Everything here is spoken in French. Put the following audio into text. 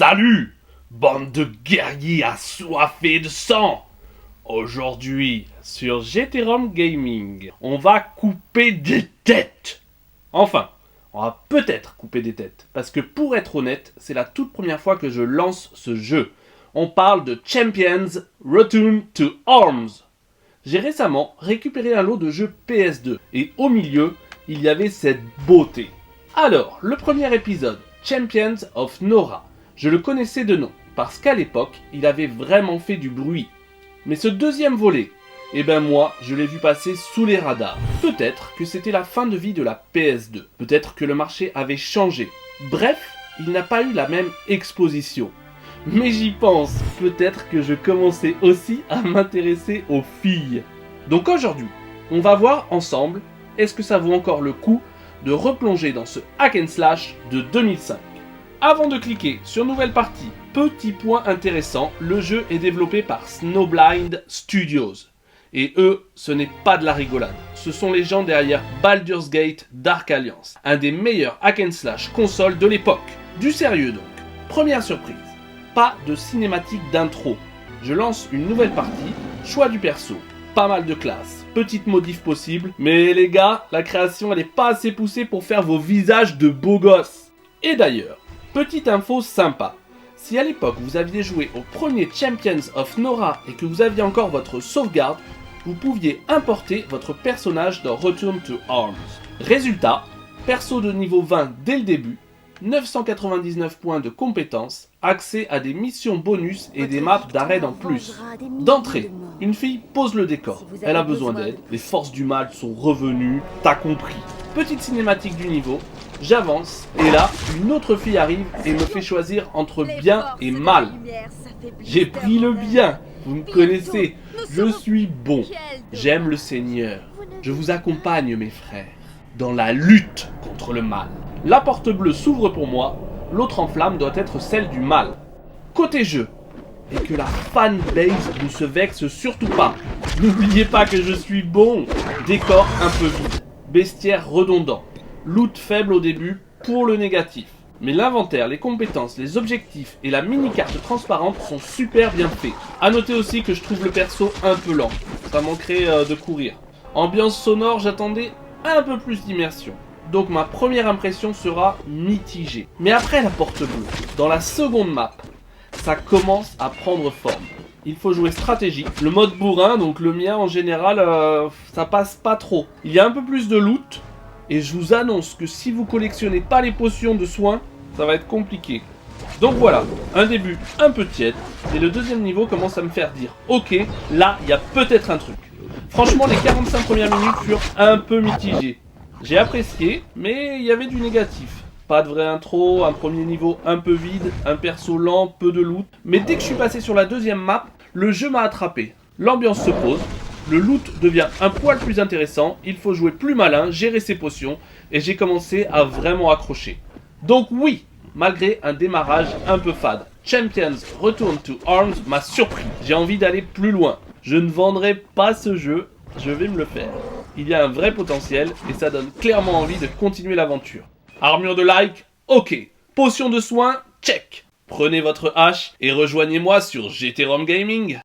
Salut, bande de guerriers assoiffés de sang. Aujourd'hui, sur GTROM Gaming, on va couper des têtes. Enfin, on va peut-être couper des têtes, parce que pour être honnête, c'est la toute première fois que je lance ce jeu. On parle de Champions Return to Arms. J'ai récemment récupéré un lot de jeux PS2, et au milieu, il y avait cette beauté. Alors, le premier épisode, Champions of Nora, je le connaissais de nom, parce qu'à l'époque, il avait vraiment fait du bruit. Mais ce deuxième volet, eh ben moi, je l'ai vu passer sous les radars. Peut-être que c'était la fin de vie de la PS2, peut-être que le marché avait changé. Bref, il n'a pas eu la même exposition. Mais j'y pense, peut-être que je commençais aussi à m'intéresser aux filles. Donc aujourd'hui, on va voir ensemble, est-ce que ça vaut encore le coup de replonger dans ce hack and slash de 2005. Avant de cliquer sur nouvelle partie, petit point intéressant, le jeu est développé par Snowblind Studios. Et eux, ce n'est pas de la rigolade. Ce sont les gens derrière Baldur's Gate Dark Alliance, un des meilleurs hack and slash console de l'époque. Du sérieux donc. Première surprise, pas de cinématique d'intro. Je lance une nouvelle partie, choix du perso, pas mal de classes, petites modifs possibles, mais les gars, la création elle est pas assez poussée pour faire vos visages de beaux gosses. Et d'ailleurs, petite info sympa, si à l'époque vous aviez joué au premier Champions of Nora et que vous aviez encore votre sauvegarde, vous pouviez importer votre personnage dans Return to Arms. Résultat, perso de niveau 20 dès le début, 999 points de compétences, accès à des missions bonus et des maps d'arène en plus. D'entrée, une fille pose le décor, elle a besoin d'aide, les forces du mal sont revenues, t'as compris. Petite cinématique du niveau, j'avance, et là, une autre fille arrive et me fait choisir entre bien et mal. J'ai pris le bien, vous me connaissez, je suis bon, j'aime le Seigneur, je vous accompagne mes frères, dans la lutte contre le mal. La porte bleue s'ouvre pour moi, l'autre en flamme doit être celle du mal. Côté jeu, et que la fanbase ne se vexe surtout pas. N'oubliez pas que je suis bon. Décor un peu vide, bestiaire redondant, loot faible au début pour le négatif. Mais l'inventaire, les compétences, les objectifs et la mini-carte transparente sont super bien faits. A noter aussi que je trouve le perso un peu lent, ça manquerait de courir. Ambiance sonore, j'attendais un peu plus d'immersion. Donc ma première impression sera mitigée. Mais après la porte bleue, dans la seconde map, ça commence à prendre forme. Il faut jouer stratégique. Le mode bourrin, donc le mien en général, ça passe pas trop. Il y a un peu plus de loot. Et je vous annonce que si vous collectionnez pas les potions de soins, ça va être compliqué. Donc voilà, un début un peu tiède. Et le deuxième niveau commence à me faire dire, ok, là, il y a peut-être un truc. Franchement, les 45 premières minutes furent un peu mitigées. J'ai apprécié, mais il y avait du négatif. Pas de vraie intro, un premier niveau un peu vide, un perso lent, peu de loot. Mais dès que je suis passé sur la deuxième map, le jeu m'a attrapé. L'ambiance se pose, le loot devient un poil plus intéressant, il faut jouer plus malin, gérer ses potions, et j'ai commencé à vraiment accrocher. Donc oui, malgré un démarrage un peu fade, Champions Return to Arms m'a surpris. J'ai envie d'aller plus loin. Je ne vendrai pas ce jeu, je vais me le faire. Il y a un vrai potentiel et ça donne clairement envie de continuer l'aventure. Armure de like, ok. Potion de soin, check. Prenez votre hache et rejoignez-moi sur GTROM Gaming.